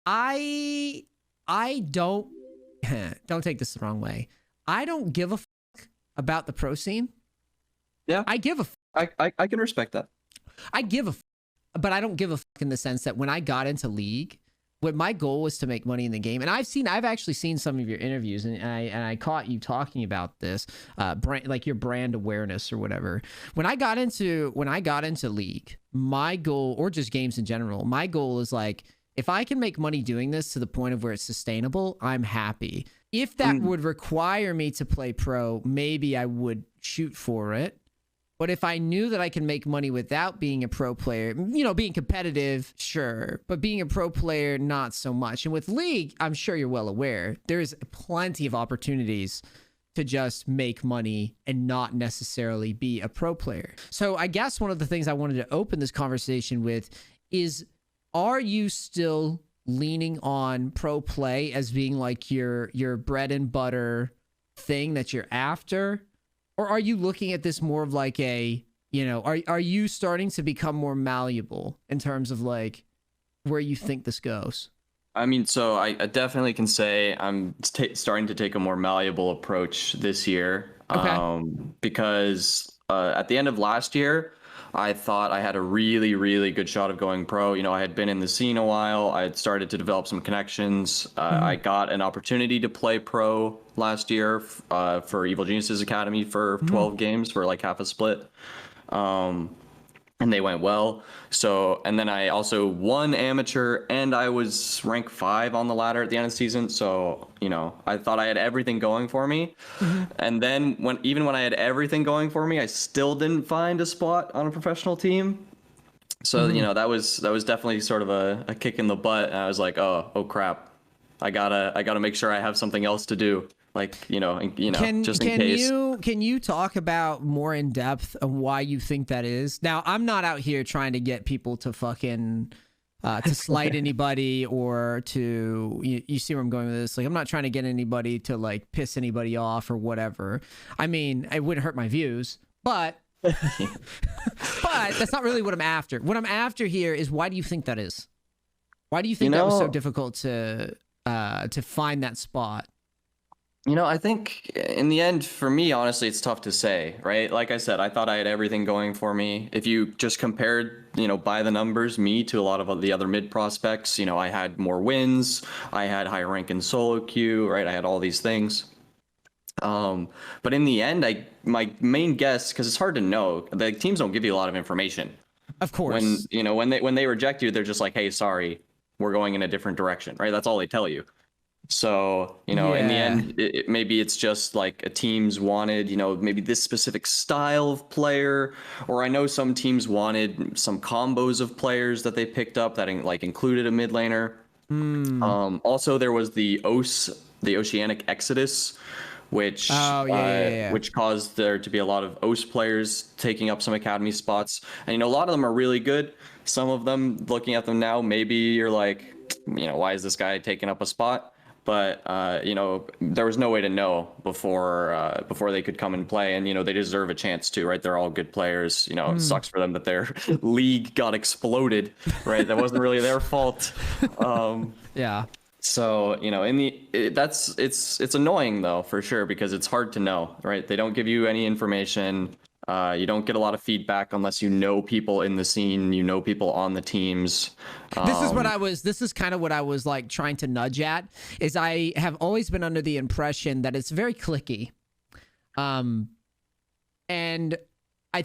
I don't don't take this the wrong way. I don't give a fuck about the pro scene. Yeah. I give a fuck. I can respect that. I give a fuck, but I don't give a fuck in the sense that when I got into League, what my goal was to make money in the game. And I've actually seen some of your interviews, and I caught you talking about this, brand, like your brand awareness or whatever. When I got into League, my goal, or just games in general, my goal is like, if I can make money doing this to the point of where it's sustainable, I'm happy. If that would require me to play pro, maybe I would shoot for it. But if I knew that I can make money without being a pro player, you know, being competitive, sure. But being a pro player, not so much. And with League, I'm sure you're well aware, there's plenty of opportunities to just make money and not necessarily be a pro player. So I guess one of the things I wanted to open this conversation with is, are you still leaning on pro play as being like your bread and butter thing that you're after? Or are you looking at this more of like a, you know, are you starting to become more malleable in terms of like where you think this goes? I mean, so I definitely can say I'm starting to take a more malleable approach this year. Okay. Because at the end of last year, I thought I had a really, really good shot of going pro. You know, I had been in the scene a while. I had started to develop some connections. I got an opportunity to play pro last year for Evil Geniuses Academy for 12 games for like half a split. And they went well. So, and then I also won amateur, and I was rank 5 on the ladder at the end of the season. So, you know, I thought I had everything going for me. And then even when I had everything going for me, I still didn't find a spot on a professional team. So, you know, that was definitely sort of a kick in the butt. And I was like, oh crap. I gotta make sure I have something else to do. Like, just in case. Can you talk about more in depth of why you think that is? Now, I'm not out here trying to get people to fucking to slight anybody or to you see where I'm going with this. Like, I'm not trying to get anybody to like piss anybody off or whatever. I mean, it wouldn't hurt my views, but but that's not really what I'm after. What I'm after here is, why do you think that is? Why do you think that was so difficult to find that spot? You know, I think in the end, for me, honestly, it's tough to say, right? Like I said, I thought I had everything going for me. If you just compared, by the numbers, me to a lot of the other mid prospects, I had more wins. I had higher rank in solo queue, right? I had all these things. But in the end, my main guess, because it's hard to know, the teams don't give you a lot of information. Of course. When they reject you, they're just like, hey, sorry, we're going in a different direction, right? That's all they tell you. So, in the end, maybe it's just like a team's wanted, maybe this specific style of player, or I know some teams wanted some combos of players that they picked up that included a mid laner. Also, there was the Oceanic Exodus, which which caused there to be a lot of OS players taking up some academy spots. And, a lot of them are really good. Some of them, looking at them now, maybe you're like, why is this guy taking up a spot? But, there was no way to know before they could come and play. And, they deserve a chance too, right? They're all good players. It sucks for them that their league got exploded, right? That wasn't really their fault. Yeah. So, it's annoying though, for sure, because it's hard to know, right? They don't give you any information. You don't get a lot of feedback unless you know people in the scene, people on the teams. This is kind of what I was like trying to nudge at, is I have always been under the impression that it's very cliquey. And I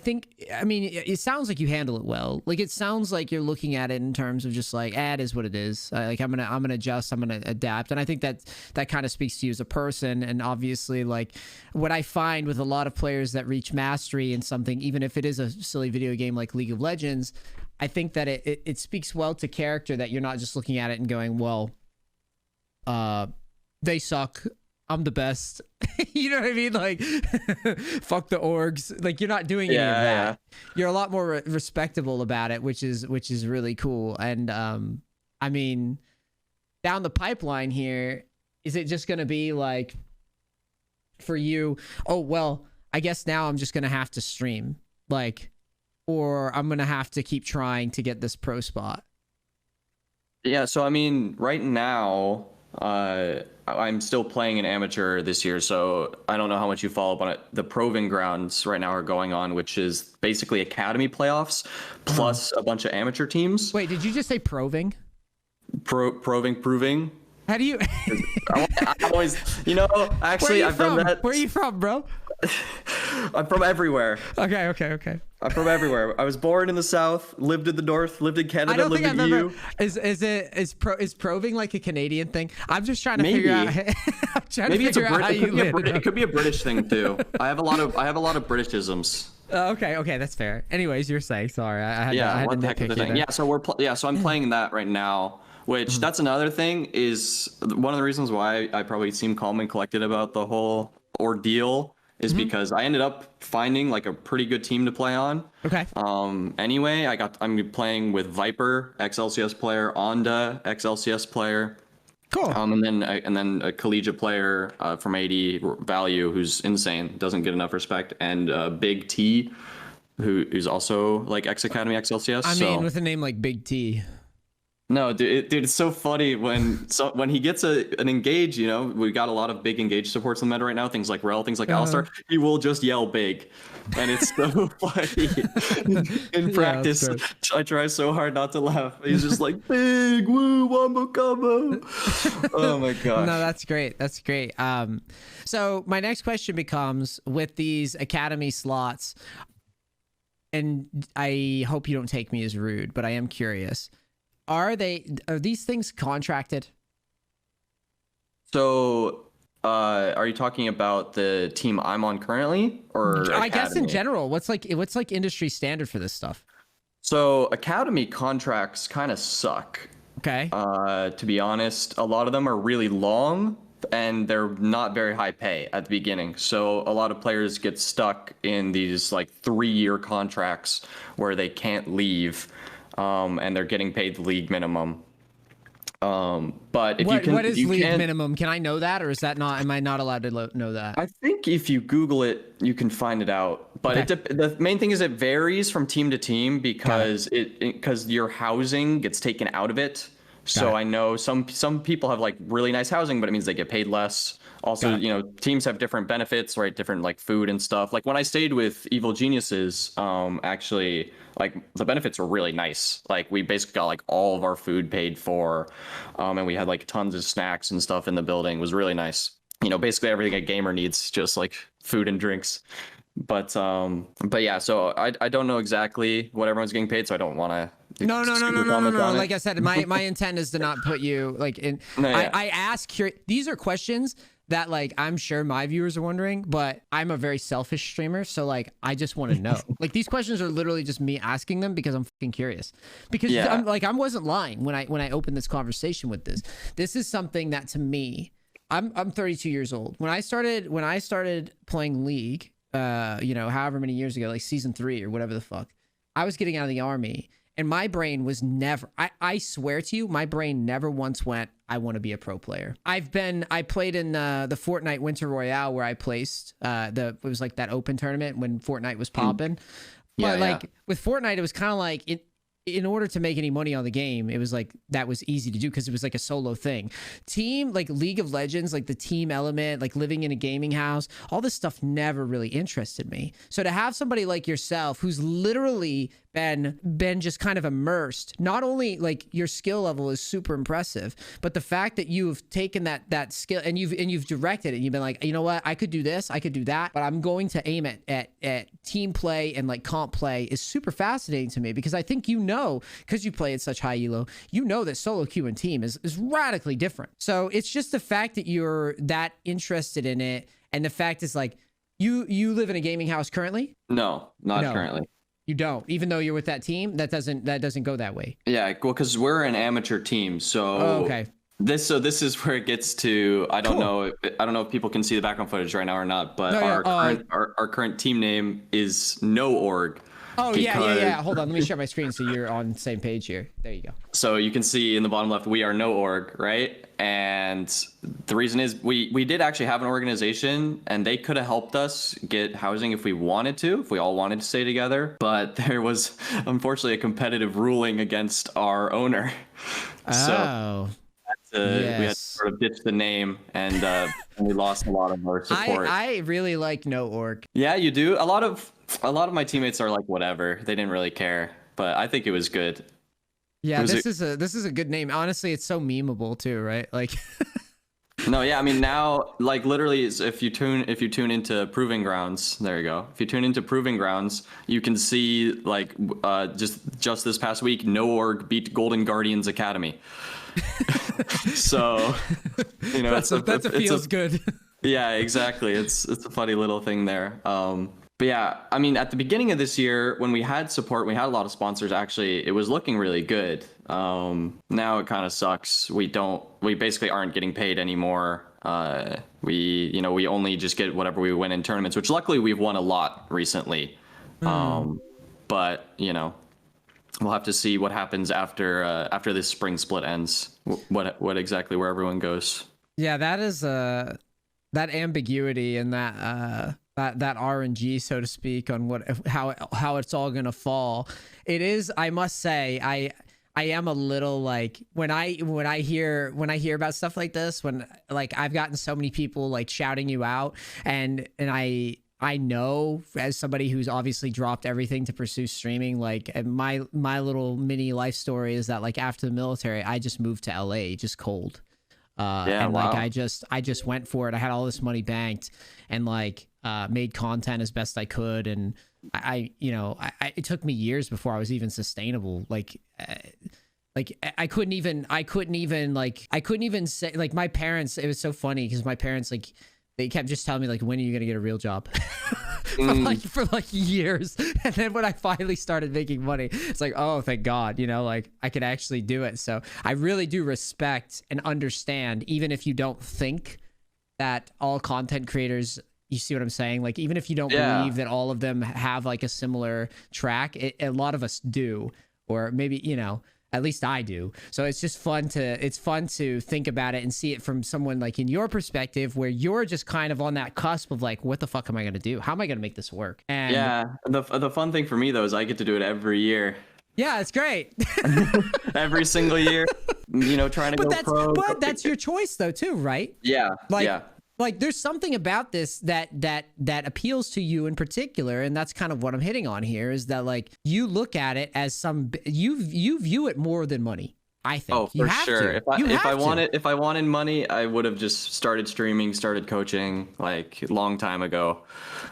mean, it sounds like you handle it well. Like, it sounds like you're looking at it in terms of just like, it is what it is. Like, I'm gonna adjust, I'm gonna adapt. And I think that kind of speaks to you as a person. And obviously, like, what I find with a lot of players that reach mastery in something, even if it is a silly video game like League of Legends, I think that it speaks well to character, that you're not just looking at it and going, well, they suck, I'm the best. You know what I mean? Like, fuck the orgs. Like, you're not doing any of that. Yeah. You're a lot more respectable about it, which is really cool. And I mean, down the pipeline here, is it just going to be like, for you, oh, well, I guess now I'm just going to have to stream, like, or I'm going to have to keep trying to get this pro spot? Yeah, so I mean, right now, I'm still playing an amateur this year, so I don't know how much you follow up on it. The proving grounds right now are going on, which is basically academy playoffs plus a bunch of amateur teams. Wait, did you just say proving? Proving. How do you? I always, actually, I've done that. Where are you from, bro? I'm from everywhere. Okay. I'm from everywhere. I was born in the South, lived in the North, lived in Canada, I don't lived think in I've EU. ever. Is proving like a Canadian thing? I'm just trying to Maybe. figure out. I'm trying Maybe to it's figure out how you live. it could be a British thing too. I have a lot of Britishisms. Okay, that's fair. Anyways, you're saying. Sorry, I had what to the heck is the nitpick you thing? there. Yeah, so I'm playing that right now, which that's another thing, is one of the reasons why I probably seem calm and collected about the whole ordeal is because I ended up finding like a pretty good team to play on. Okay. Anyway, I'm playing with Viper, ex-LCS player, Onda, ex-LCS player. Cool. And then a collegiate player from AD Value who's insane, doesn't get enough respect, and Big T, who's also like ex-Academy, ex-LCS. I mean, with a name like Big T. No, dude, it's so funny when he gets an engage, we got a lot of big engage supports in the meta right now, things like Rel, things like Alistar, he will just yell big. And it's so funny. In practice, I try so hard not to laugh. He's just like, big, woo, wombo combo. Oh my gosh. No, that's great. That's great. So my next question becomes, with these academy slots, and I hope you don't take me as rude, but I am curious. Are these things contracted? So, are you talking about the team I'm on currently, or I guess in Academy? general? What's like industry standard for this stuff? So Academy contracts kind of suck. Okay. To be honest, a lot of them are really long and they're not very high pay at the beginning. So a lot of players get stuck in these like 3-year contracts where they can't leave, and they're getting paid the league minimum. But if what is league minimum? Can I know that, or is that not? Am I not allowed to know that? I think if you Google it, you can find it out. But the main thing is it varies from team to team because because your housing gets taken out of it. So I know some people have like really nice housing, but it means they get paid less. Also, teams have different benefits, right? Different like food and stuff. Like when I stayed with Evil Geniuses, actually, like the benefits were really nice. Like we basically got like all of our food paid for, and we had like tons of snacks and stuff in the building. It was really nice. Basically everything a gamer needs, just like food and drinks. But yeah, so I don't know exactly what everyone's getting paid, so I don't want to. No. Like I said, my intent is to not put you like in. No, yeah. I ask these are questions that like I'm sure my viewers are wondering, but I'm a very selfish streamer, so like I just want to know. Like these questions are literally just me asking them because I'm fucking curious. Because I wasn't lying when I opened this conversation with this. This is something that to me, I'm 32 years old. When I started playing League, however many years ago, like season 3 or whatever the fuck, I was getting out of the army. And my brain was never, I swear to you, my brain never once went, I want to be a pro player. I played in the Fortnite Winter Royale where I placed, it was like that open tournament when Fortnite was popping. But with Fortnite, it was kind of like, in order to make any money on the game, it was like, that was easy to do because it was like a solo thing. Team, like League of Legends, like the team element, like living in a gaming house, all this stuff never really interested me. So to have somebody like yourself who's literally been just kind of immersed, not only like your skill level is super impressive, but the fact that you've taken that skill and you've directed it and you've been like, you know what, I could do this, I could do that, but I'm going to aim at team play and like comp play is super fascinating to me because I think because you play at such high elo, that solo queue and team is radically different. So it's just the fact that you're that interested in it, and the fact is like you live in a gaming house currently? No, not currently. You don't, even though you're with that team. That doesn't go that way. Yeah, well, because we're an amateur team, so okay. This is where it gets to. I don't know if people can see the background footage right now or not, but our current team name is NoORG. Oh, yeah. Hold on. Let me share my screen so you're on the same page here. There you go. So you can see in the bottom left, we are NoORG, right? And the reason is we did actually have an organization, and they could have helped us get housing if we wanted to, if we all wanted to stay together. But there was unfortunately a competitive ruling against our owner. So we had to sort of ditch the name, and we lost a lot of our support. I really like NoORG. Yeah, you do. A lot of my teammates are like, whatever. They didn't really care, but I think it was good. Yeah, this is a good name. Honestly, it's so memeable too, right? Like No, yeah, I mean now, like literally, if you tune into Proving Grounds, there you go. If you tune into Proving Grounds, you can see like just this past week, NoORG beat Golden Guardians Academy. So, you know, that feels good. Yeah, exactly. It's a funny little thing there. But yeah, I mean, at the beginning of this year, when we had support, we had a lot of sponsors. Actually, it was looking really good. Now it kind of sucks. We basically aren't getting paid anymore. We only just get whatever we win in tournaments, which luckily we've won a lot recently. But you know, we'll have to see what happens after this spring split ends. What exactly where everyone goes. Yeah, that is that ambiguity and that RNG, so to speak, on how it's all gonna fall. It is, I must say, I am a little like when I hear about stuff like this, when like I've gotten so many people like shouting you out, and I know, as somebody who's obviously dropped everything to pursue streaming, like my little mini life story is that like after the military, I just moved to LA just cold. Like I just went for it. I had all this money banked, and like made content as best I could, and I it took me years before I was even sustainable. Like I couldn't even say, like, my parents, it was so funny because my parents, like, they kept just telling me like, when are you gonna get a real job? for like years. And then when I finally started making money, it's like, oh, thank God, like I could actually do it. So I really do respect and understand, even if you don't think that all content creators, you see what I'm saying? Like, even if you don't believe that all of them have like a similar track, a lot of us do, or maybe, at least I do. So it's just fun to think about it and see it from someone like in your perspective, where you're just kind of on that cusp of like, what the fuck am I going to do? How am I going to make this work? And yeah, the fun thing for me though is I get to do it every year. Yeah, it's great. Every single year, trying to go pro. But that's your choice though too, right? Yeah. Like there's something about this that appeals to you in particular, and that's kind of what I'm hitting on here, is that like you look at it as you view it more than money. I think. Oh, for sure. If I wanted money, I would have just started streaming, started coaching like a long time ago.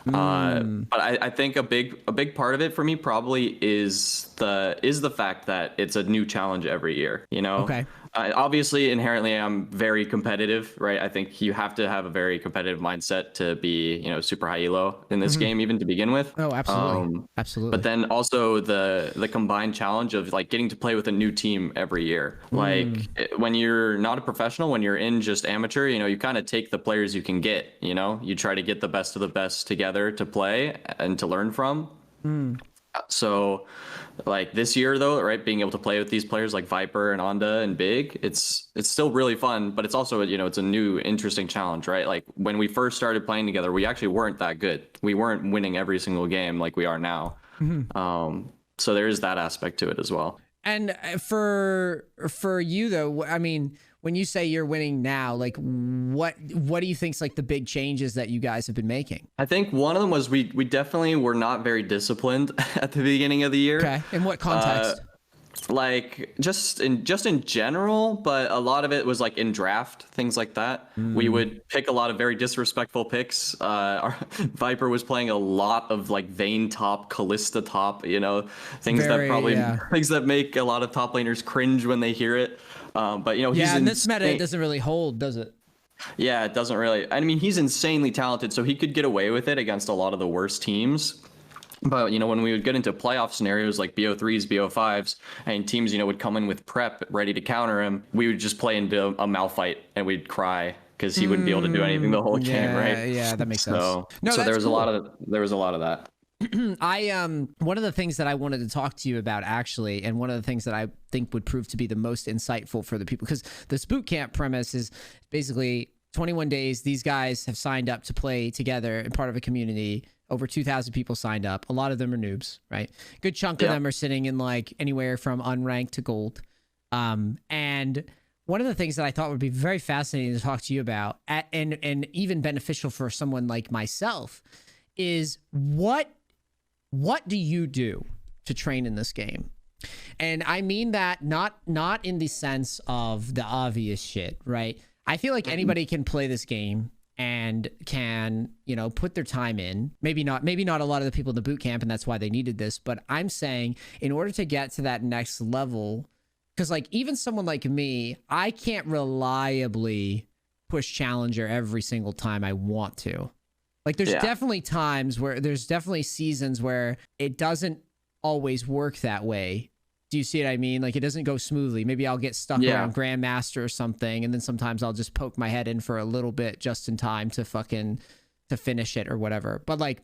But I think a big part of it for me probably is the fact that it's a new challenge every year. Okay. Obviously, inherently, I'm very competitive, right? I think you have to have a very competitive mindset to be, super high elo in this game, even to begin with. Oh, absolutely. Absolutely. But then also the combined challenge of like getting to play with a new team every year. Like when you're not a professional, when you're in just amateur, you kind of take the players you can get, you try to get the best of the best together to play and to learn from. So like this year though, right, being able to play with these players like Viper and Onda and Big, it's still really fun, but it's also, it's a new interesting challenge, right? Like when we first started playing together, we actually weren't that good. We weren't winning every single game like we are now. So there is that aspect to it as well. And for you though, I mean, when you say you're winning now, like what do you think's like the big changes that you guys have been making? I think one of them was we definitely were not very disciplined at the beginning of the year. Okay. In what context? Like just in general, but a lot of it was like in draft, things like that. We would pick a lot of very disrespectful picks. Our Viper was playing a lot of like Vayne top, Callista top, things that make a lot of top laners cringe when they hear it. But he's in this meta, it doesn't really hold, does it? Yeah, it doesn't really. I mean, he's insanely talented, so he could get away with it against a lot of the worst teams. But when we would get into playoff scenarios like BO3s, BO5s, and teams would come in with prep ready to counter him, we would just play into a Malphite and we'd cry because he wouldn't be able to do anything the whole game, right? Yeah, that makes sense. So there was a lot of that. One of the things that I wanted to talk to you about actually, and one of the things that I think would prove to be the most insightful for the people, because this boot camp premise is basically 21 days. These guys have signed up to play together in part of a community. Over 2,000 people signed up. A lot of them are noobs, right? Good chunk of them are sitting in like anywhere from unranked to gold. And one of the things that I thought would be very fascinating to talk to you about, and even beneficial for someone like myself, is what do you do to train in this game? And I mean that not in the sense of the obvious shit, right? I feel like anybody can play this game and can, you know, put their time in. Maybe not a lot of the people in the boot camp, and that's why they needed this. But I'm saying in order to get to that next level, because like even someone like me, I can't reliably push Challenger every single time I want to. Like there's definitely times where there's definitely seasons where it doesn't always work that way. Do you see what I mean? Like it doesn't go smoothly. Maybe I'll get stuck around Grandmaster or something, and then sometimes I'll just poke my head in for a little bit just in time to finish it or whatever. But like,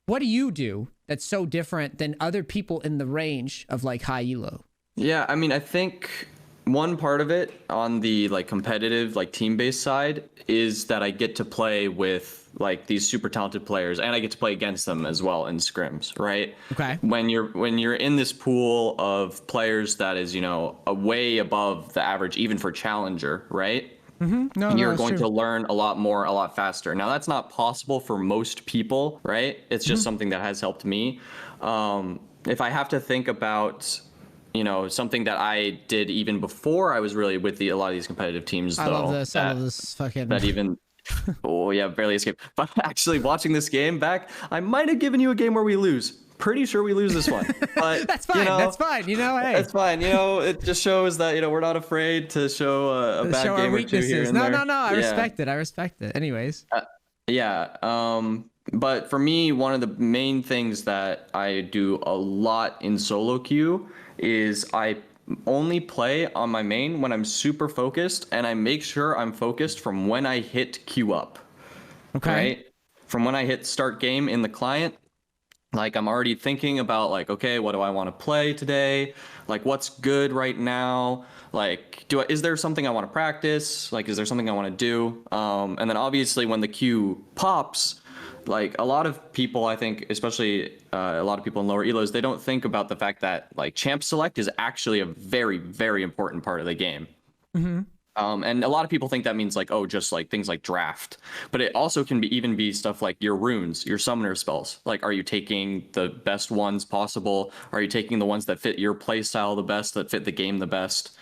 what do you do that's so different than other people in the range of like high elo? Yeah, I mean, I think one part of it on the like competitive, like team-based side is that I get to play with like these super talented players, and I get to play against them as well in scrims, right? Okay. When you're in this pool of players that is, you know, a way above the average, even for Challenger, right? You're going to learn a lot more, a lot faster. Now, that's not possible for most people, right? It's just something that has helped me. If I have to think about, you know, something that I did even before I was really with a lot of these competitive teams, though. I love this fucking... That even... Oh, yeah, barely escaped. But actually, watching this game back, I might have given you a game where we lose. Pretty sure we lose this one. But that's fine. You know, that's fine. You know, hey. That's fine. You know, it just shows that, you know, we're not afraid to show a bad game or two here and there. No. I respect it. I respect it. Anyways. But for me, one of the main things that I do a lot in solo queue is I only play on my main when I'm super focused, and I make sure I'm focused from when I hit queue up. Okay. Right? From when I hit start game in the client, like I'm already thinking about like, okay, what do I want to play today? Like what's good right now? Like, is there something I want to practice? Like, is there something I want to do? And then obviously when the queue pops, like a lot of people, I think, especially a lot of people in lower elos, they don't think about the fact that like champ select is actually a very, very important part of the game. And a lot of people think that means like, oh, just like things like draft, but it also can even be stuff like your runes, your summoner spells. Like, are you taking the best ones possible? Are you taking the ones that fit your play style the best, that fit the game the best?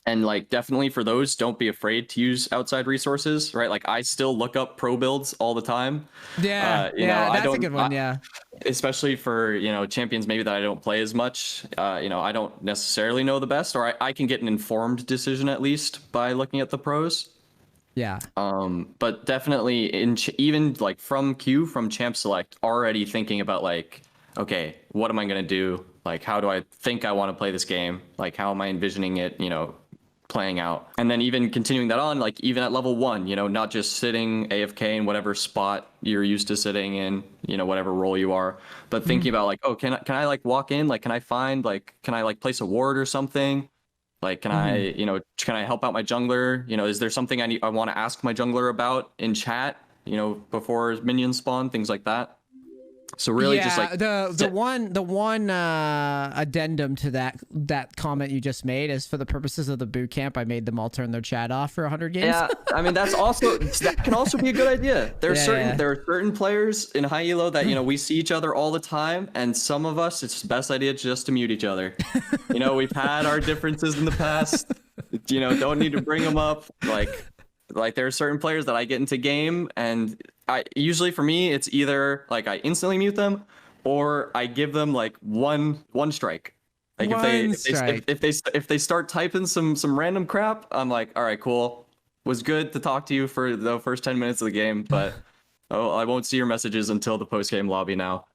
And like, definitely for those, don't be afraid to use outside resources, right? Like I still look up pro builds all the time. Yeah, that's a good one. Yeah. Especially for, you know, champions maybe that I don't play as much. You know, I don't necessarily know the best, or I can get an informed decision at least by looking at the pros. Yeah. But definitely even like from champ select, already thinking about like, okay, what am I going to do? Like, how do I think I want to play this game? Like, how am I envisioning it, you know, playing out? And then even continuing that on, like even at level 1, you know, not just sitting AFK in whatever spot you're used to sitting in, you know, whatever role you are, but thinking about like, oh, can I like walk in? Like, can I like place a ward or something? Like, can I, you know, can I help out my jungler? You know, is there something I want to ask my jungler about in chat, you know, before minions spawn, things like that. So really, just like the one addendum to that comment you just made is, for the purposes of the boot camp, I made them all turn their chat off for 100 games. Yeah, I mean that can also be a good idea. There are certain players in high elo that, you know, we see each other all the time, and some of us, it's the best idea just to mute each other. You know, we've had our differences in the past. You know, don't need to bring them up. Like there are certain players that I get into game, and usually for me it's either like I instantly mute them, or I give them like one strike. Like if they start typing some random crap, I'm like, all right, cool. Was good to talk to you for the first 10 minutes of the game, but I won't see your messages until the post game lobby now.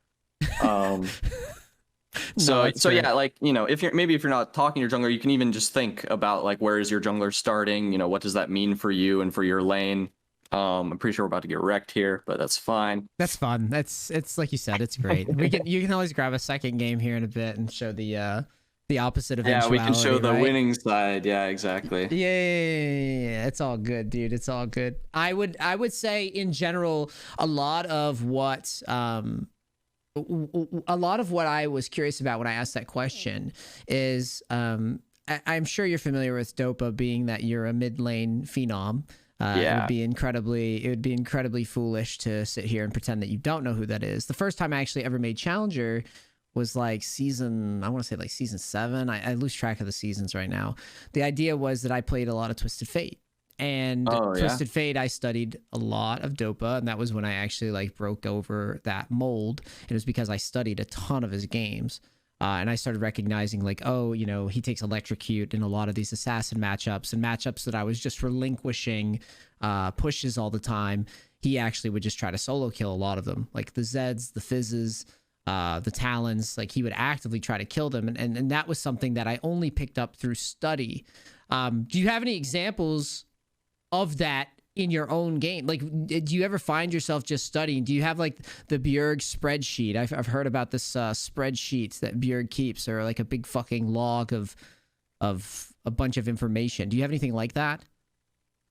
So yeah, like, you know, if you're not talking to your jungler, you can even just think about like, where is your jungler starting? You know, what does that mean for you and for your lane? I'm pretty sure we're about to get wrecked here, but that's fine. That's fun. It's like you said, it's great. You can always grab a second game here in a bit and show the opposite eventuality. Yeah, we can show the right? winning side. Yeah, exactly. Yeah, it's all good, dude. It's all good. I would say in general, a lot of what I was curious about when I asked that question is I'm sure you're familiar with Dopa, being that you're a mid lane phenom. It would be incredibly foolish to sit here and pretend that you don't know who that is. The first time I actually ever made Challenger was like I want to say like season 7. I lose track of the seasons right now. The idea was that I played a lot of Twisted Fate. And Twisted Fate, I studied a lot of Dopa, and that was when I actually like broke over that mold. It was because I studied a ton of his games. And I started recognizing like, oh, you know, he takes Electrocute in a lot of these assassin matchups, and matchups that I was just relinquishing pushes all the time. He actually would just try to solo kill a lot of them, like the Zeds, the Fizzes, the Talons. Like he would actively try to kill them. And that was something that I only picked up through study. Do you have any examples of that in your own game? Like, do you ever find yourself just studying? Do you have like the Bjerg spreadsheet? I've heard about this spreadsheet that Bjerg keeps, or like a big fucking log of a bunch of information. Do you have anything like that?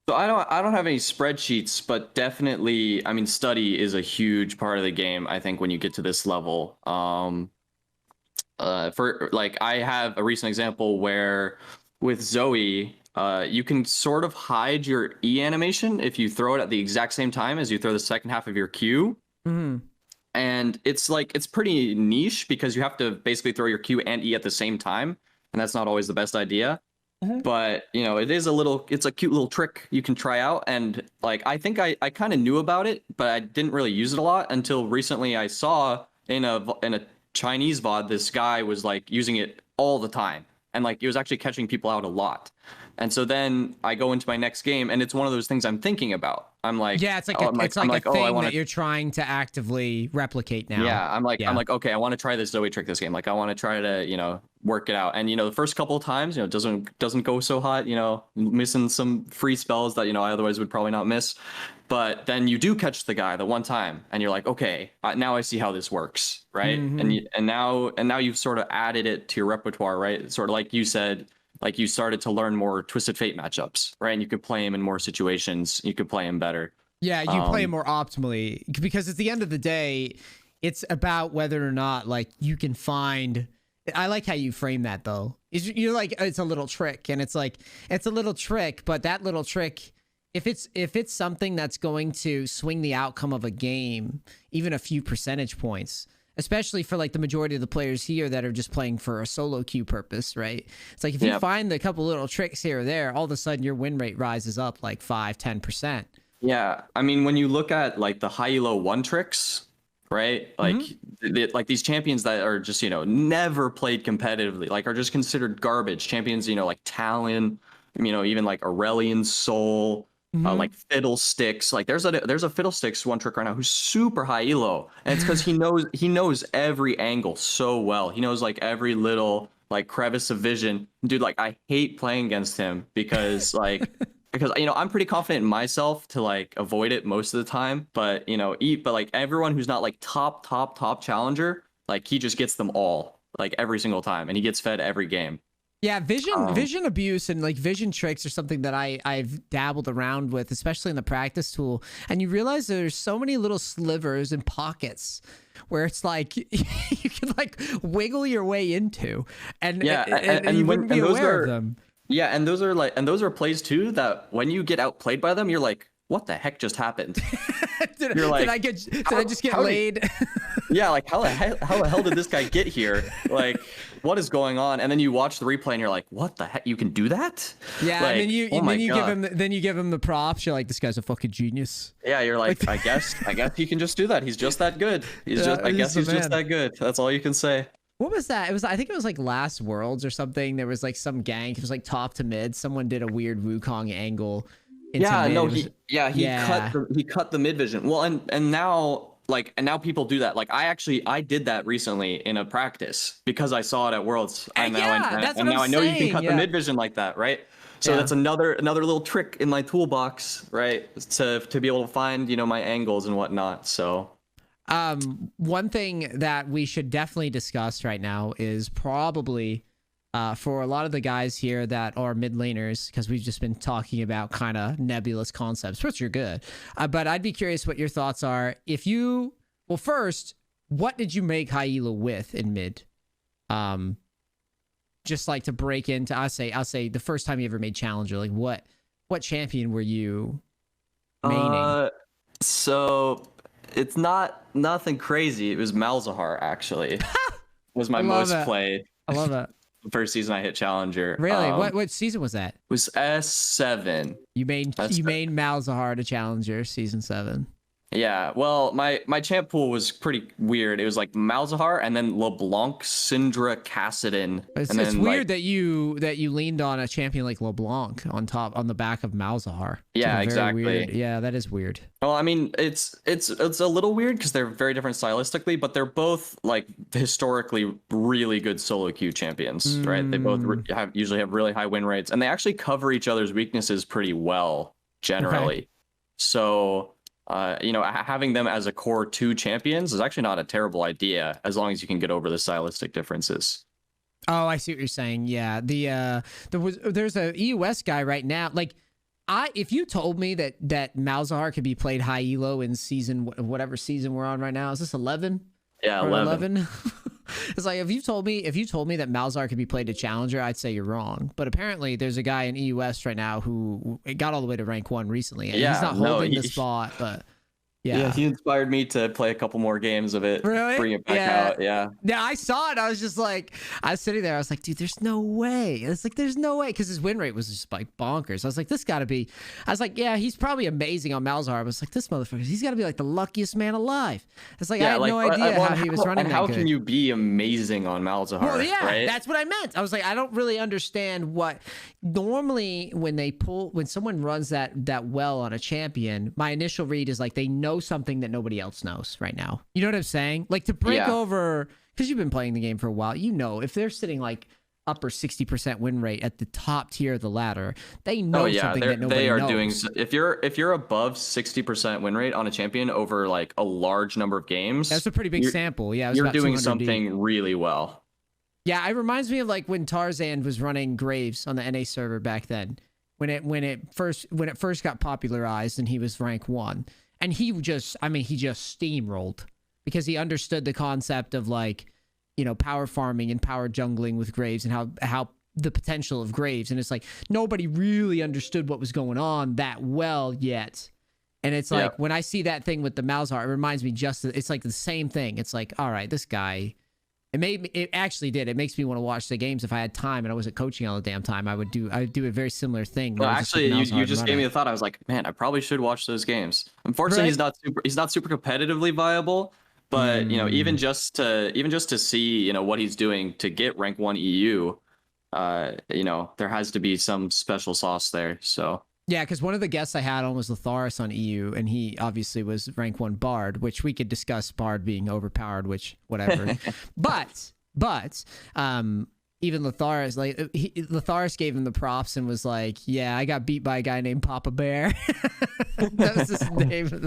So I don't have any spreadsheets, but definitely, I mean, study is a huge part of the game. I think when you get to this level, for like, I have a recent example where with Zoe, you can sort of hide your E animation if you throw it at the exact same time as you throw the second half of your Q. Mm-hmm. And it's like, it's pretty niche because you have to basically throw your Q and E at the same time. And that's not always the best idea. Mm-hmm. But, you know, it's a cute little trick you can try out. And like, I think I kind of knew about it, but I didn't really use it a lot until recently. I saw in a Chinese VOD, this guy was like using it all the time. And like, it was actually catching people out a lot. And so then I go into my next game, and it's one of those things I'm thinking about. I'm like, yeah, it's like a thing that you're trying to actively replicate now. Yeah, I'm like, okay, I want to try this Zoe trick this game. Like, I want to try to, you know, work it out. And you know, the first couple of times, you know, doesn't go so hot. You know, missing some free spells that, you know, I otherwise would probably not miss. But then you do catch the guy the one time, and you're like, okay, now I see how this works, right? Mm-hmm. And now you've sort of added it to your repertoire, right? Sort of like you said. Like you started to learn more Twisted Fate matchups, right? And you could play him in more situations. You could play him better. Yeah, you play him more optimally, because at the end of the day, it's about whether or not like you can find. I like how you frame that though. You're like, it's a little trick, and it's like it's a little trick, but that little trick, if it's something that's going to swing the outcome of a game, even a few percentage points. Especially for like the majority of the players here that are just playing for a solo queue purpose, right? It's like if you find a couple little tricks here or there, all of a sudden your win rate rises up like 5-10%. Yeah, I mean, when you look at like the high elo one tricks, right? Like like these champions that are just, you know, never played competitively, like are just considered garbage champions, you know, like Talon, you know, even like Aurelion Soul. Like Fiddlesticks, like there's a Fiddlesticks one trick right now who's super high elo, and it's because he knows every angle so well. He knows like every little like crevice of vision. Dude, like I hate playing against him because because you know I'm pretty confident in myself to like avoid it most of the time. But you know, but like everyone who's not like top challenger, like he just gets them all like every single time, and he gets fed every game. Yeah, vision abuse and like vision tricks are something that I've dabbled around with, especially in the practice tool. And you realize there's so many little slivers and pockets where it's like you can like wiggle your way into, and you wouldn't be aware of them. Yeah, and those are plays too that when you get outplayed by them, you're like, what the heck just happened? Did I just get laid? Yeah, like how the hell did this guy get here? Like, what is going on? And then you watch the replay and you're like, what the heck? You can do that? Yeah, like, and then you give him the props. You're like, this guy's a fucking genius. Yeah, you're like, I guess he can just do that. He's just that good. He's just that good. That's all you can say. What was that? I think it was like Last Worlds or something. There was like some gank. It was like top to mid. Someone did a weird Wukong angle. Yeah, no, he cut the mid vision. Well, and now like, and now people do that. Like I did that recently in a practice because I saw it at Worlds. And now I know you can cut the mid vision like that, right? So that's another little trick in my toolbox, right? To be able to find, you know, my angles and whatnot. So one thing that we should definitely discuss right now is probably for a lot of the guys here that are mid laners, because we've just been talking about kind of nebulous concepts, which are good. But I'd be curious what your thoughts are. Well, first, what did you make high elo with in mid? Just like to break into, I'll say the first time you ever made challenger, like what champion were you maining? So it's nothing crazy. It was Malzahar actually. Was my most played. I love that. The first season I hit challenger. Really? What season was that? It was S7. You made Malzahar to challenger season 7. Yeah, well, my champ pool was pretty weird. It was like Malzahar and then LeBlanc, Syndra, Kassadin. It's weird that you leaned on a champion like LeBlanc on the back of Malzahar. Yeah, exactly. Weird. Yeah, that is weird. Well, I mean, it's a little weird because they're very different stylistically, but they're both like historically really good solo queue champions, right? They both usually have really high win rates, and they actually cover each other's weaknesses pretty well generally. Okay. So. You know, having them as a core 2 champions is actually not a terrible idea as long as you can get over the stylistic differences. Oh, I see what you're saying. Yeah, there's a EUS guy right now. Like, if you told me that Malzahar could be played high elo in whatever season we're on right now, is this 11? Yeah, 11. It's like if you told me that Malzahar could be played to challenger, I'd say you're wrong. But apparently, there's a guy in EUS right now who got all the way to rank 1 recently, and he's not holding the spot. But yeah, he inspired me to play a couple more games of it. Really? Bring it back out. Yeah. Yeah, I saw it. I was just like, I was sitting there. I was like, dude, there's no way. It's like, there's no way, because his win rate was just like bonkers. I was like, this got to be. I was like, yeah, he's probably amazing on Malzahar. I was like, this motherfucker, he's got to be like the luckiest man alive. It's like, I had no idea how he was running. And how can you be amazing on Malzahar? Well, yeah, right? That's what I meant. I was like, I don't really understand what. Normally, when someone runs that well on a champion, my initial read is like they know something that nobody else knows right now. You know what I'm saying? Like to break over, because you've been playing the game for a while, you know, if they're sitting like upper 60% win rate at the top tier of the ladder, they know something that nobody knows. If you're above 60% win rate on a champion over like a large number of games, that's a pretty big sample. Yeah, you're doing something really well. Yeah, it reminds me of like when Tarzan was running Graves on the NA server back then, when it first got popularized and he was rank 1, and he just steamrolled because he understood the concept of like, you know, power farming and power jungling with Graves and how the potential of Graves, and it's like nobody really understood what was going on that well yet. And it's like when I see that thing with the Malzahar, it reminds me it's like the same thing. It's like, all right, this guy. It actually did. It makes me want to watch the games. If I had time and I wasn't coaching all the damn time, I would do a very similar thing. Well, actually, you just gave me the thought. I was like, man, I probably should watch those games. Unfortunately, he's not super competitively viable, but you know, even just to see, you know, what he's doing to get rank 1 EU, you know, there has to be some special sauce there. So. Yeah, because one of the guests I had on was Latharis on EU, and he obviously was rank 1 Bard, which we could discuss Bard being overpowered, which whatever. but even Latharis, like Latharis gave him the props and was like, "Yeah, I got beat by a guy named Papa Bear." That was his name of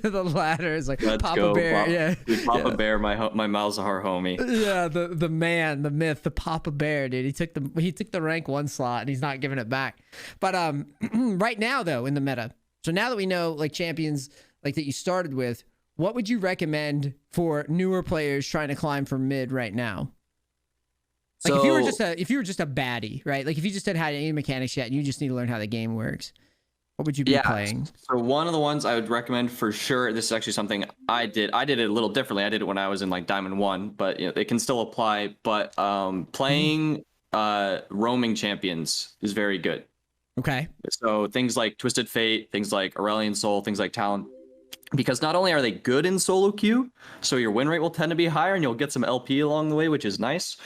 the ladder. It's like Let's Papa go, Bear, Dude, Papa Bear, my Malzahar homie. Yeah, the man, the myth, the Papa Bear, dude. He took the rank 1 slot and he's not giving it back. But right now though, in the meta, so now that we know like champions like that you started with, what would you recommend for newer players trying to climb from mid right now? Like if you were just a baddie, right? Like if you just hadn't had any mechanics yet and you just need to learn how the game works, what would you be playing? So one of the ones I would recommend for sure, this is actually something I did it a little differently. I did it when I was in like Diamond 1, but you know, it can still apply. But playing roaming champions is very good. Okay. So things like Twisted Fate, things like Aurelion Soul, things like Talon. Because not only are they good in solo queue, so your win rate will tend to be higher and you'll get some LP along the way, which is nice.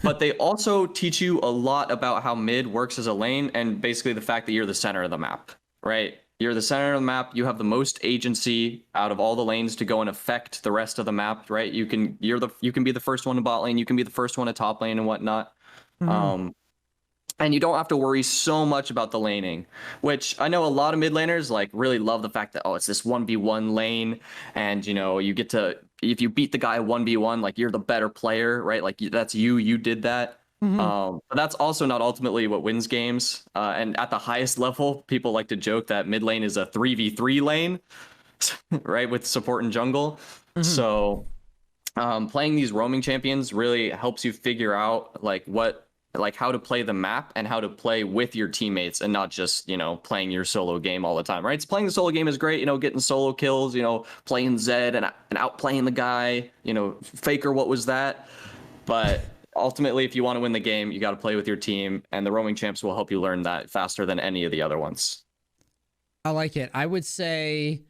But they also teach you a lot about how mid works as a lane and basically the fact that you're the center of the map, right? You're the center of the map. You have the most agency out of all the lanes to go and affect the rest of the map, right? You can be the first one to bot lane. You can be the first one to top lane and whatnot. And you don't have to worry so much about the laning, which I know a lot of mid laners like really love the fact that, oh, it's this 1v1 lane. And, you know, you get to, if you beat the guy 1v1, like you're the better player, right? Like that's you did that. But that's also not ultimately what wins games. And at the highest level, people like to joke that mid lane is a 3v3 lane, right? With support and jungle. So playing these roaming champions really helps you figure out like how to play the map and how to play with your teammates and not just, you know, playing your solo game all the time, right? It's playing the solo game is great, you know, getting solo kills, you know, playing Zed and outplaying the guy, you know, Faker, what was that? But ultimately, if you want to win the game, you got to play with your team, and the roaming champs will help you learn that faster than any of the other ones. I like it. I would say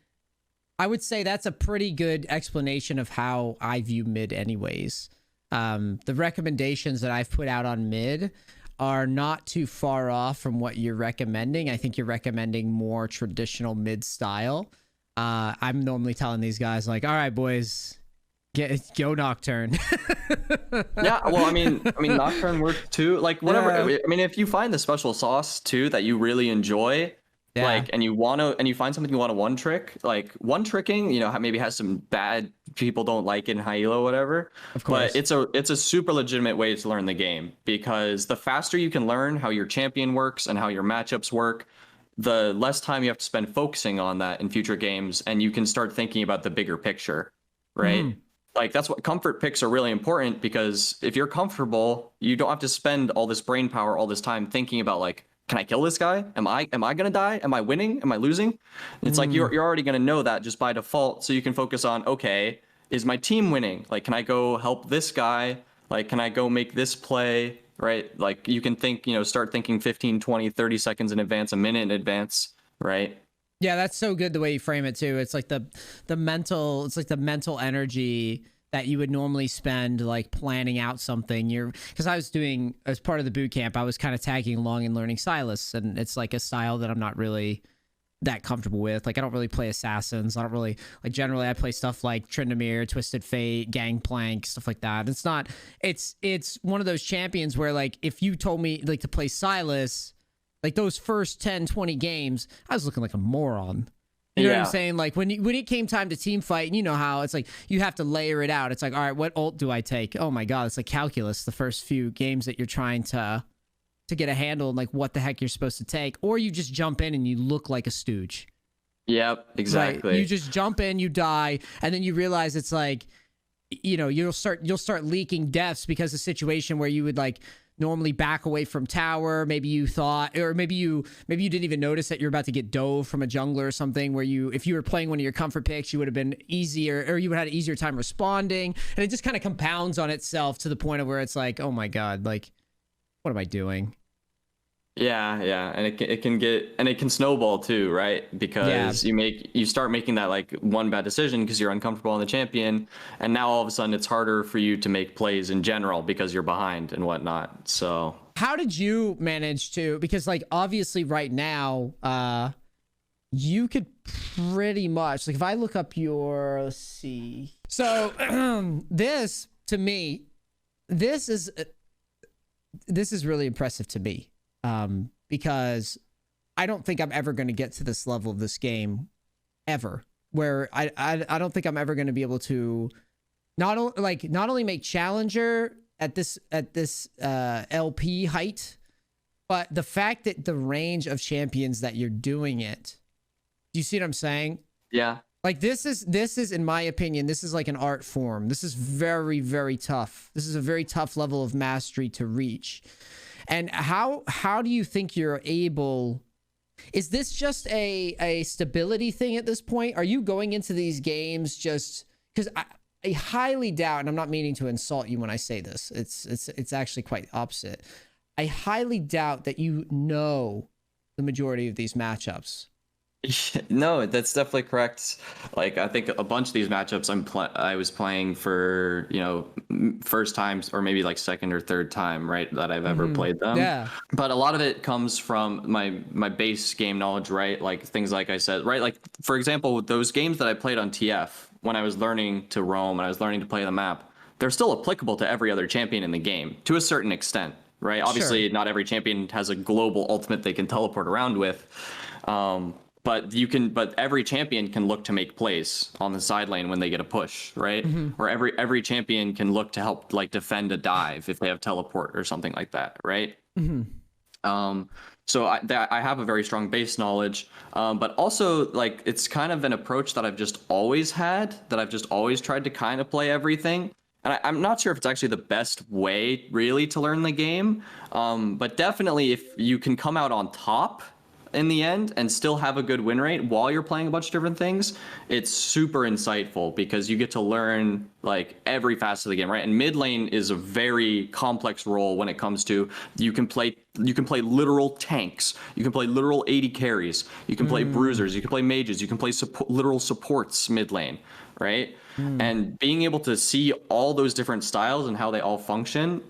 that's a pretty good explanation of how I view mid anyways. The recommendations that I've put out on mid are not too far off from what you're recommending. I think you're recommending more traditional mid style. I'm normally telling these guys like, all right, boys, go Nocturne. Yeah, well, I mean Nocturne works too. Like whatever. I mean, if you find the special sauce too that you really enjoy, like, and you find something you want to one trick, like one tricking, you know, maybe has some bad people don't like it in high elo, whatever. Of course. But it's a super legitimate way to learn the game, because the faster you can learn how your champion works and how your matchups work, the less time you have to spend focusing on that in future games, and you can start thinking about the bigger picture, right? Like that's what comfort picks are really important, because if you're comfortable, you don't have to spend all this brain power, all this time thinking about like, can I kill this guy? Am I gonna die? Am I winning? Am I losing? It's like you're already gonna know that just by default, so you can focus on, okay, is my team winning? Like, can I go help this guy? Like, can I go make this play? Right? Like you can think, you know, start thinking 15, 20, 30 seconds in advance, a minute in advance, right? Yeah, that's so good the way you frame it too. It's like the mental energy that you would normally spend like planning out something. Because I was doing, as part of the boot camp, I was kind of tagging along and learning Silas, and it's like a style that I'm not really that comfortable with. Like I don't really play assassins. I don't really like, generally I play stuff like Tryndamere, Twisted Fate, Gangplank, stuff like that. It's one of those champions where like if you told me like to play Silas, like those first 10, 20 games, I was looking like a moron. You know what I'm saying? Like when it came time to team fight, and you know how it's like you have to layer it out. It's like, all right, what ult do I take? Oh my God, it's like calculus the first few games that you're trying to get a handle on like what the heck you're supposed to take. Or you just jump in and you look like a stooge. Yep, exactly. Right? You just jump in, you die, and then you realize it's like, you know, you'll start leaking deaths because the situation where you would like normally back away from tower, maybe you thought, or maybe you didn't even notice that you're about to get dove from a jungler or something, where if you were playing one of your comfort picks, you would have been easier, or you would have had an easier time responding, and it just kind of compounds on itself to the point of where it's like, oh my God, like what am I doing? Yeah, and it can snowball too, right? Because you start making that like one bad decision because you're uncomfortable on the champion, and now all of a sudden it's harder for you to make plays in general because you're behind and whatnot. So how did you manage to? Because like obviously right now, you could pretty much like if I look up your, let's see. So this to me, this is really impressive to me. Because I don't think I'm ever going to get to this level of this game ever, where I don't think I'm ever going to be able to not only make challenger at this LP height, but the fact that the range of champions that you're doing it. Do you see what I'm saying? Yeah. Like this is in my opinion, this is like an art form. This is very, very tough. This is a very tough level of mastery to reach. And how do you think you're able? Is this just a stability thing at this point? Are you going into these games just because I highly doubt, and I'm not meaning to insult you when I say this. It's actually quite opposite. I highly doubt that you know the majority of these matchups. No, that's definitely correct. Like I think a bunch of these matchups I was playing for, first times or maybe like second or third time, right, that I've ever played them. Yeah. But a lot of it comes from my base game knowledge, right? Like things like I said, right? Like for example, those games that I played on TF when I was learning to roam and I was learning to play the map, they're still applicable to every other champion in the game to a certain extent, right? Obviously, Sure. not every champion has a global ultimate they can teleport around with. But every champion can look to make plays on the side lane when they get a push, right? Hmm. Or every champion can look to help like defend a dive if they have teleport or something like that, right? Hmm. Um, so I have a very strong base knowledge, but also like it's kind of an approach that I've just always had, that I've just always tried to kind of play everything. And I'm not sure if it's actually the best way really to learn the game, but definitely if you can come out on top in the end and still have a good win rate while you're playing a bunch of different things, it's super insightful because you get to learn like every facet of the game, right? And mid lane is a very complex role when it comes to you can play literal tanks, you can play literal AD carries, you can play Mm. bruisers, you can play mages, you can play literal supports mid lane, right? Mm. And being able to see all those different styles and how they all function,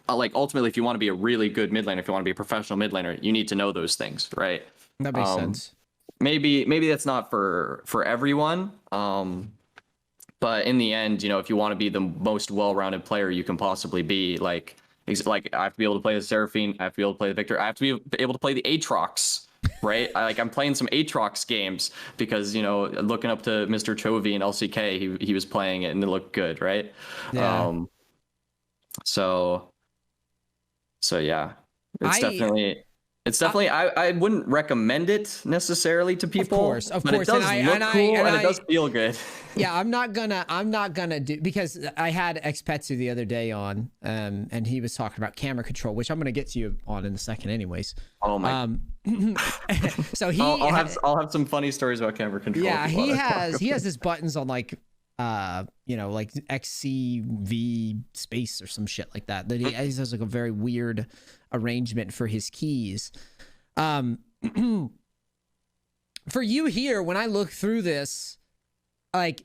like ultimately, if you want to be a really good mid laner, if you want to be a professional mid laner, you need to know those things, right? That makes Um, sense. maybe that's not for everyone. But in the end, if you want to be the most well-rounded player you can possibly be, like I have to be able to play the Seraphine, I have to be able to play the Victor, I have to be able to play the Aatrox, right? I'm playing some Aatrox games because looking up to Mr. Chovy and LCK, he was playing it and it looked good, right? Yeah. Um, so. So yeah, it's I, definitely it's I definitely I wouldn't recommend it necessarily to people, of but it course, and does I and look I cool and and it does I feel good. yeah, I'm not gonna do, because I had Expetsu the other day on, and he was talking about camera control, which I'm gonna get to you on in a second, anyways. Oh my. Um, so I'll have some funny stories about camera control if yeah, you want to talk he about has his buttons on like like XCV space or some shit like that. That he it. has like a very weird arrangement for his keys. Um, for you here, when I look through this, like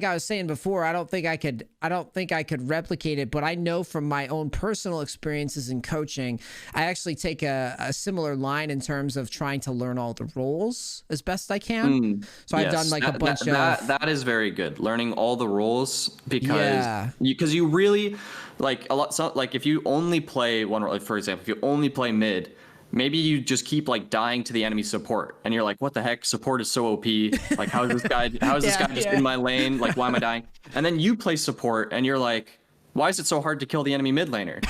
I was saying before, I don't think I could replicate it, but I know from my own personal experiences in coaching, I actually take a similar line in terms of trying to learn all the roles as best I can. So I've done Yes, like a bunch that is very good. Learning all the rules because yeah. you really like a lot. So, like if you only play one role, like, for example, if you only play mid, maybe you just keep like dying to the enemy support, and you're like, what the heck? Support is so OP. Like how is this guy? How is this Yeah, guy just yeah. in my lane? Like why am I dying? And then you play support, and you're like, why is it so hard to kill the enemy mid laner?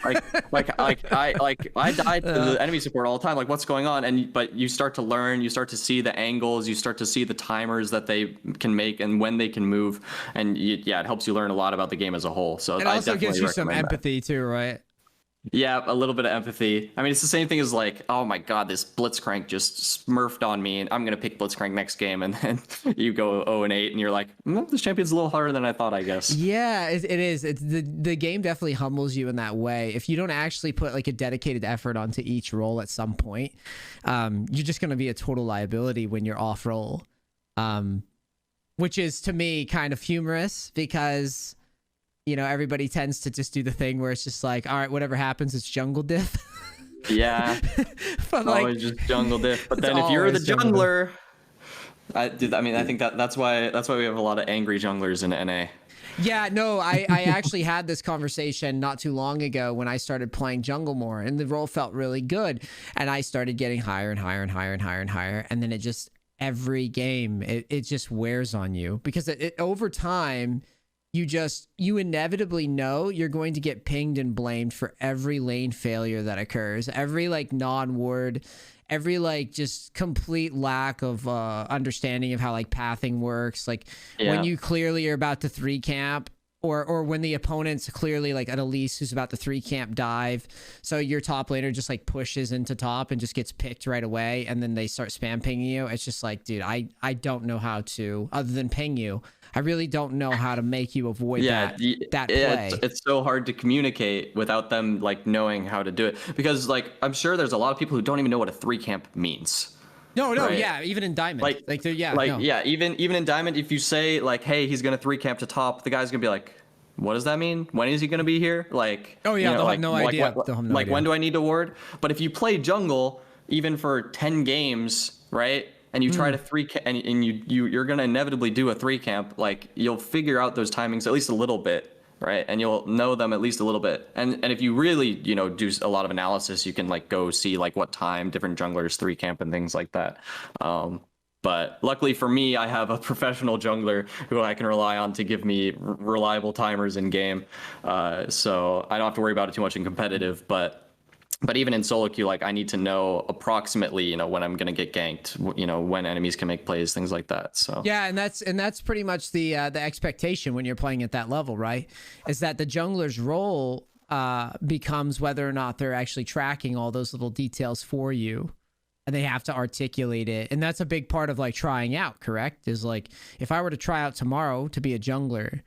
I die to the enemy support all the time. Like, what's going on? But you start to learn, you start to see the angles, you start to see the timers that they can make and when they can move, and yeah, it helps you learn a lot about the game as a whole. So It I also gives definitely you some recommend that. empathy too, right? Yeah, a little bit of empathy. I mean, it's the same thing as like, oh my God, this Blitzcrank just smurfed on me, and I'm gonna pick Blitzcrank next game, and then you go 0-8, and you're like, this champion's a little harder than I thought, I guess. Yeah, it is. It's the game definitely humbles you in that way. If you don't actually put like a dedicated effort onto each role at some point, you're just gonna be a total liability when you're off role. Which is to me kind of humorous because everybody tends to just do the thing where it's just like, all right, whatever happens, it's jungle diff. Yeah, But like, always just jungle diff. But it's then if you're the always jungle diff. jungler, I mean, I think that's why we have a lot of angry junglers in NA. Yeah, no, I actually had this conversation not too long ago when I started playing jungle more, and the role felt really good, and I started getting higher and higher and higher and higher and higher, and then it just every game it just wears on you because it over time you inevitably know you're going to get pinged and blamed for every lane failure that occurs, every like non-ward, every like just complete lack of understanding of how like pathing works, like when Yeah, you clearly are about to 3 camp, or when the opponent's clearly like an Elise who's about to 3 camp dive, so your top laner just like pushes into top and just gets picked right away, and then they start spam pinging you. It's just like, dude, I don't know how to, other than ping you, I really don't know how to make you avoid yeah, that play. it's so hard to communicate without them like knowing how to do it because like I'm sure there's a lot of people who don't even know what a 3 camp means. No, right? yeah, even in Diamond, even in Diamond, if you say like, hey, he's gonna 3-camp to top, the guy's gonna be like, what does that mean? When is he gonna be here? Like, oh yeah, they'll have no idea. When do I need to ward? But if you play jungle, even for 10 games, right? And you try to and you're gonna inevitably do a 3-camp, like you'll figure out those timings at least a little bit. Right, and you'll know them at least a little bit, and if you really do a lot of analysis, you can like go see like what time different junglers 3-camp and things like that. But luckily for me, I have a professional jungler who I can rely on to give me reliable timers in game, so I don't have to worry about it too much in competitive. But even in solo queue, like I need to know approximately, when I'm gonna get ganked, when enemies can make plays, things like that. So yeah, and that's pretty much the expectation when you're playing at that level, right? Is that the jungler's role becomes whether or not they're actually tracking all those little details for you, and they have to articulate it. And that's a big part of like trying out, correct? Is like if I were to try out tomorrow to be a jungler,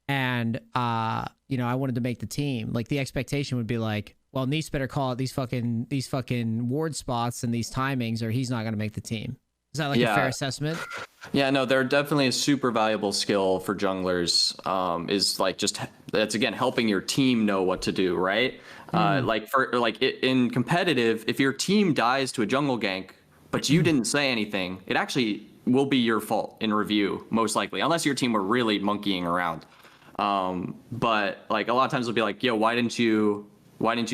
and I wanted to make the team, like the expectation would be like, well, NEACE better call out these fucking ward spots and these timings, or he's not going to make the team. Is that like a fair assessment? Yeah, no, they're definitely a super valuable skill for junglers. Is like that's again helping your team know what to do, right? In competitive, if your team dies to a jungle gank, but you didn't say anything, it actually will be your fault in review, most likely, unless your team were really monkeying around. But like a lot of times they'll be like, yo, why didn't you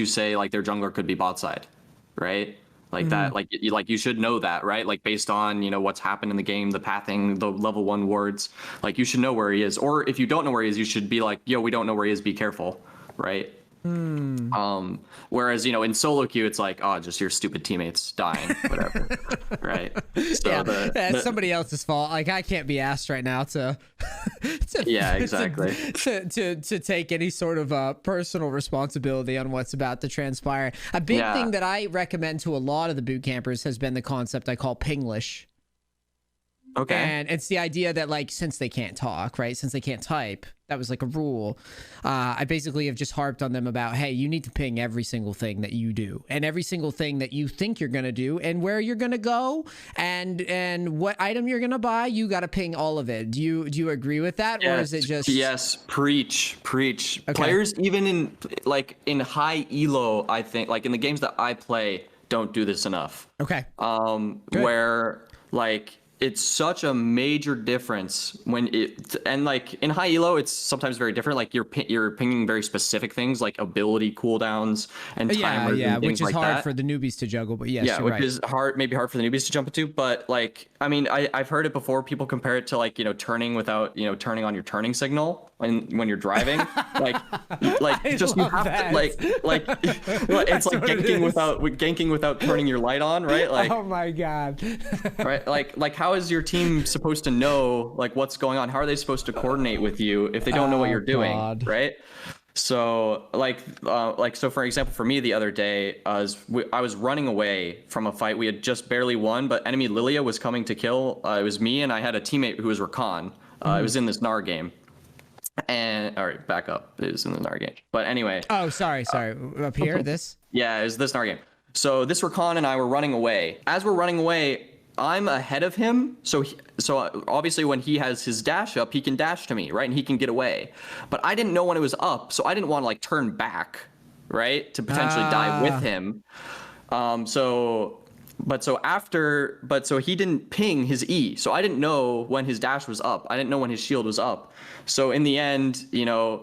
say like their jungler could be bot side, right? Like that, like you should know that, right? Like based on what's happened in the game, the pathing, the level 1 wards, like you should know where he is. Or if you don't know where he is, you should be like, yo, we don't know where he is, be careful, right? Whereas in solo queue, it's like, oh, just your stupid teammates dying, whatever, right? So that's somebody else's fault. Like I can't be asked right now to yeah, exactly, to take any sort of personal responsibility on what's about to transpire. A big thing that I recommend to a lot of the boot campers has been the concept I call Pinglish. Okay. And it's the idea that like, since they can't talk, right? Since they can't type, that was like a rule. I basically have just harped on them about, hey, you need to ping every single thing that you do and every single thing that you think you're going to do and where you're going to go and what item you're going to buy. You got to ping all of it. Do you agree with that? Yes, or is it just... Yes. Preach. Okay. Players, even in high elo, I think like in the games that I play, don't do this enough. Okay. Where like, it's such a major difference and like in high elo, it's sometimes very different. Like you're pinging very specific things like ability cooldowns and timers and things which is like hard that. for the newbies to juggle. But yes, which is maybe hard for the newbies to jump into. But like, I mean, I've heard it before. People compare it to like turning without turning on your turning signal when you're driving. like just you have to like it's like ganking without turning your light on, right? Like, oh my god. Right, like how is your team supposed to know like what's going on? How are they supposed to coordinate with you if they don't know what you're doing, right? So so for example, for me the other day, I was running away from a fight we had just barely won, but enemy Lilia was coming to kill. It was me and I had a teammate who was Rakan. It was in this NAR game. And all right, back up. It was in the NAR game. But anyway. Oh, sorry. Up here, this? Yeah, it was this NAR game. So this Rakan and I were running away. As we're running away, I'm ahead of him, so obviously when he has his dash up, he can dash to me, right, and he can get away. But I didn't know when it was up, so I didn't want to like turn back, right, to potentially die with him. So he didn't ping his E, so I didn't know when his dash was up. I didn't know when his shield was up. So in the end,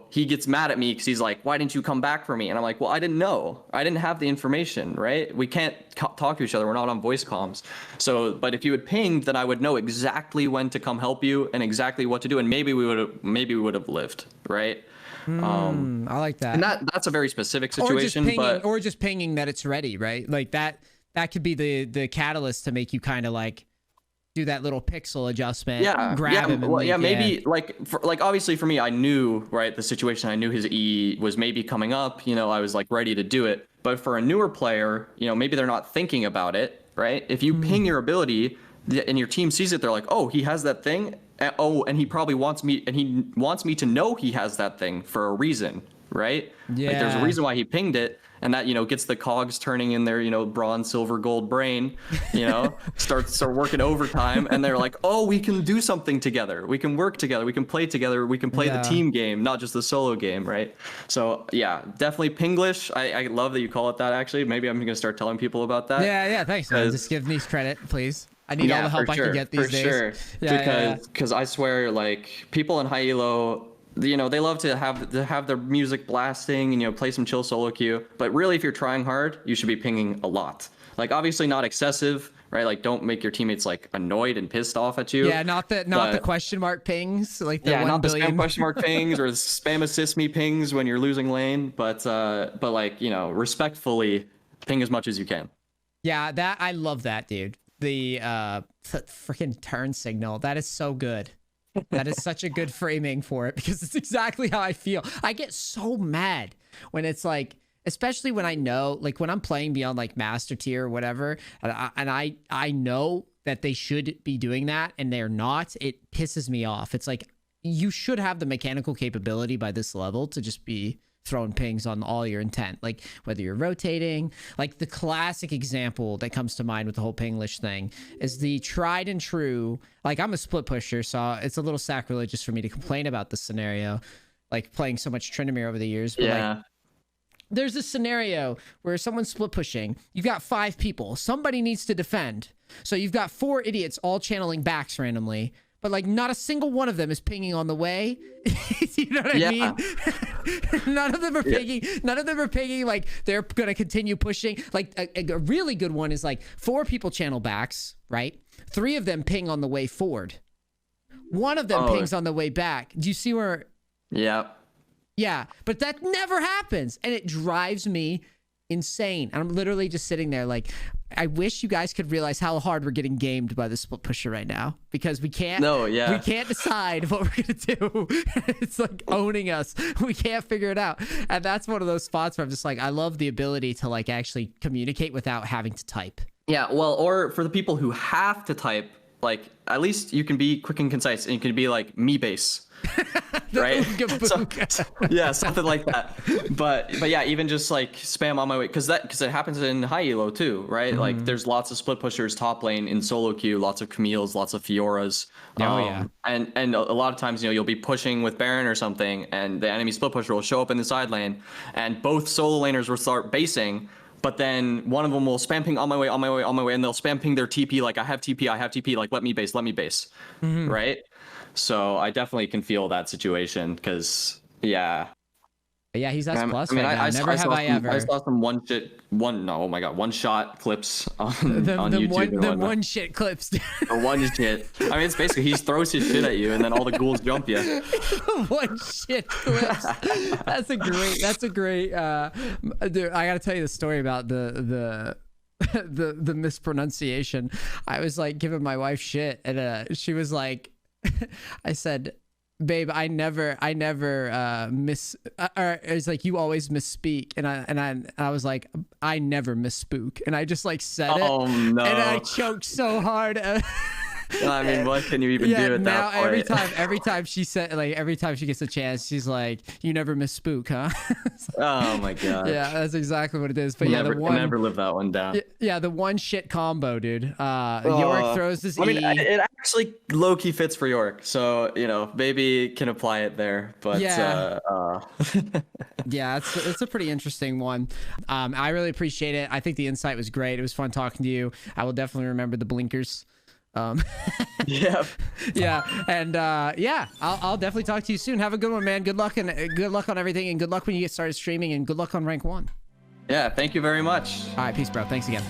he gets mad at me because he's like, why didn't you come back for me? And I'm like, well, I didn't know. I didn't have the information, right? We can't talk to each other. We're not on voice comms. So, but if you had pinged, then I would know exactly when to come help you and exactly what to do. And maybe we would have lived, right? I like that. And that's a very specific situation. Or just pinging that it's ready, right? Like that could be the catalyst to make you kind of like do that little pixel adjustment, grab him. Maybe like obviously for me, I knew, right, the situation. I knew his E was maybe coming up, I was like ready to do it. But for a newer player, maybe they're not thinking about it, right? If you ping your ability and your team sees it, they're like, oh, he has that thing. And he probably wants me to know he has that thing for a reason, right? Yeah. Like there's a reason why he pinged it, and that, you know, gets the cogs turning in their, you know, bronze, silver, gold brain, you know, start working overtime, and they're like, oh, we can do something together. We can work together. We can play together. We can play the team game, not just the solo game, right? So yeah, definitely Pinglish. I love that you call it that, actually. Maybe I'm gonna start telling people about that. Yeah, thanks, man. Just give NEACE credit, please. I need all the help I can get these days. For sure. Because I swear, like, people in high elo, you know, they love to have their music blasting and, you know, play some chill solo queue. But really, if you're trying hard, you should be pinging a lot. Like, obviously not excessive, right? Like, don't make your teammates like annoyed and pissed off at you. Yeah, not the question mark pings, like the 1 not billion. the spam question mark pings or the spam assist me pings when you're losing lane. But like, you know, respectfully, ping as much as you can. Yeah, I love that, dude. The freaking turn signal, that is so good. That is such a good framing for it, because it's exactly how I feel. I get so mad when it's like, especially when I know, like when I'm playing beyond like master tier or whatever, and I know that they should be doing that and they're not. It pisses me off. It's like, you should have the mechanical capability by this level to just be throwing pings on all your intent, like whether you're rotating. Like the classic example that comes to mind with the whole Pinglish thing is the tried and true, like I'm a split pusher, so it's a little sacrilegious for me to complain about this scenario, like playing so much Tryndamere over the years, but like, there's a scenario where someone's split pushing, you've got 5 people, somebody needs to defend, so you've got 4 idiots all channeling backs randomly, but like not a single one of them is pinging on the way. You know what I mean? None of them are pinging. None of them are pinging. Like they're going to continue pushing. Like a really good one is like 4 people channel backs, right? 3 of them ping on the way forward. 1 of them pings on the way back. Do you see where? Yeah. Yeah. But that never happens. And it drives me insane. And I'm literally just sitting there like, I wish you guys could realize how hard we're getting gamed by the split pusher right now, because we can't we can't decide what we're gonna do. It's like owning us. We can't figure it out. And that's one of those spots where I'm just like, I love the ability to like actually communicate without having to type. Yeah, well, or for the people who have to type, like at least you can be quick and concise, and you can be like me base. Right? Yeah, something like that. But yeah, even just like spam on my way, because it happens in high elo too, right? Like there's lots of split pushers top lane in solo queue, lots of Camille's, lots of Fioras. And a lot of times, you know, you'll be pushing with Baron or something, and the enemy split pusher will show up in the side lane, and both solo laners will start basing. But then one of them will spam ping on my way, and they'll spam ping their TP like I have TP, like let me base, right? So I definitely can feel that situation, because he's S plus right now. Never have I ever. I saw some one shot clips on YouTube. The one shit clips. The one shit. I mean, it's basically he throws his shit at you, and then all the ghouls jump you. One shit clips. That's a great. Dude, I gotta tell you the story about the mispronunciation. I was like giving my wife shit, and she was like, I said, babe, I never miss, or it's like, you always misspeak, and I was like, I never misspook, and I just like said it. Oh no. And I choked so hard. I mean, what can you even do at that point? every time she said, like, every time she gets a chance, she's like, you never misspook, huh? Oh my god. Yeah, that's exactly what it is. But never live that one down. Yeah, the one shit combo, dude. Yorick throws this I mean, it actually low-key fits for Yorick, so you know, maybe can apply it there. But yeah, it's a pretty interesting one. I really appreciate it. I think the insight was great. It was fun talking to you. I will definitely remember the blinkers. Yeah. And I'll definitely talk to you soon. Have a good one, man. Good luck on everything, and good luck when you get started streaming, and good luck on rank 1. Yeah, thank you very much. All right, peace, bro. Thanks again.